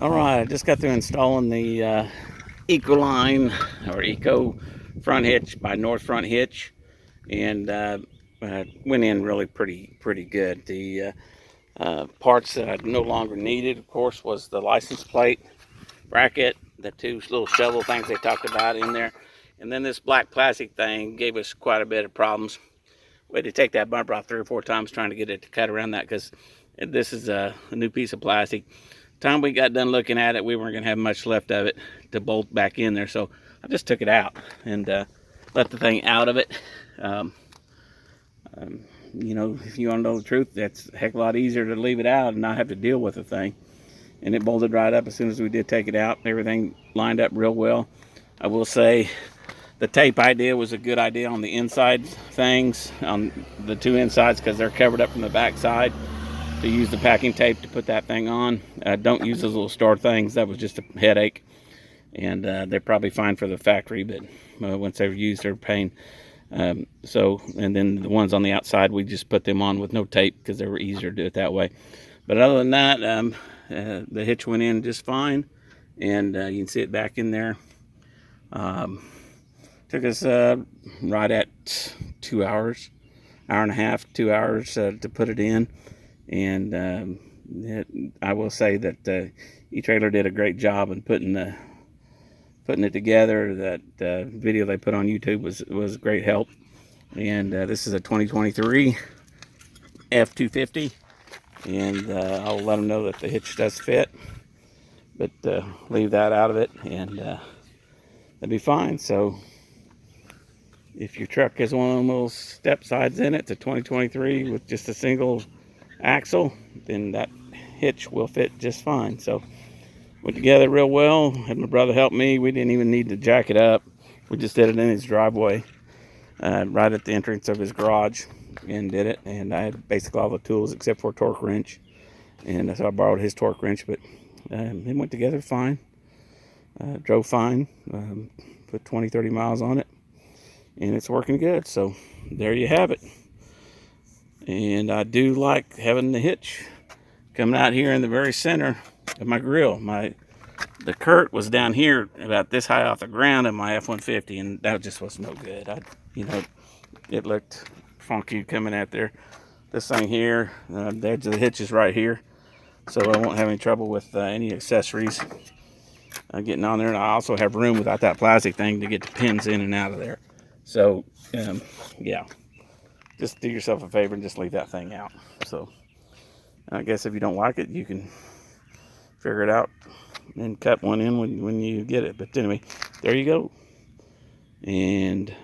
All right, I just got through installing the Ecoline or Eco front hitch by North Front Hitch, and went in really pretty good. The parts that I no longer needed, of course, was the license plate bracket, the two little shovel things they talked about in there, and then this black plastic thing gave us quite a bit of problems. We had to take that bumper off 3 or 4 times trying to get it to cut around that because this is a new piece of plastic. Time we got done looking at it, we weren't going to have much left of it to bolt back in there, so I just took it out and let the thing out of it. Um, you know, if you want to know the truth, that's a heck of a lot easier to leave it out and not have to deal with the thing. And it bolted right up as soon as we did take it out. Everything lined up real well. I will say the tape idea was a good idea on the inside things, on the two insides, because they're covered up from the back side. To use the packing tape to put that thing on. Don't use those little star things. That was just a headache. And they're probably fine for the factory, but once they're used, they're a pain. And then the ones on the outside, we just put them on with no tape because they were easier to do it that way. But other than that, the hitch went in just fine. And you can see it back in there. Took us right at 2 hours, hour and a half, 2 hours to put it in. And I will say that E-Trailer did a great job in putting it together. That video they put on YouTube was great help. And this is a 2023 F250, and I'll let them know that the hitch does fit, but leave that out of it, and that'll be fine. So if your truck has one of them little step sides in it, it's a 2023 with just a single axle, then that hitch will fit just fine. So went together real well. Had my brother help me. We didn't even need to jack it up. We just did it in his driveway, right at the entrance of his garage, and did it. And I had basically all the tools except for a torque wrench, and so I borrowed his torque wrench. But it went together fine. Drove fine. Put 20-30 miles on it, and it's working good. So there you have it. And I do like having the hitch coming out here in the very center of my grill. The Kurt was down here about this high off the ground in my F-150, and that just was no good. It looked funky coming out there. This thing here, the edge of the hitch is right here, so I won't have any trouble with any accessories getting on there. And I also have room without that plastic thing to get the pins in and out of there. So, yeah. Just do yourself a favor and just leave that thing out. So I guess if you don't like it, you can figure it out and cut one in when you get it. But anyway, there you go. And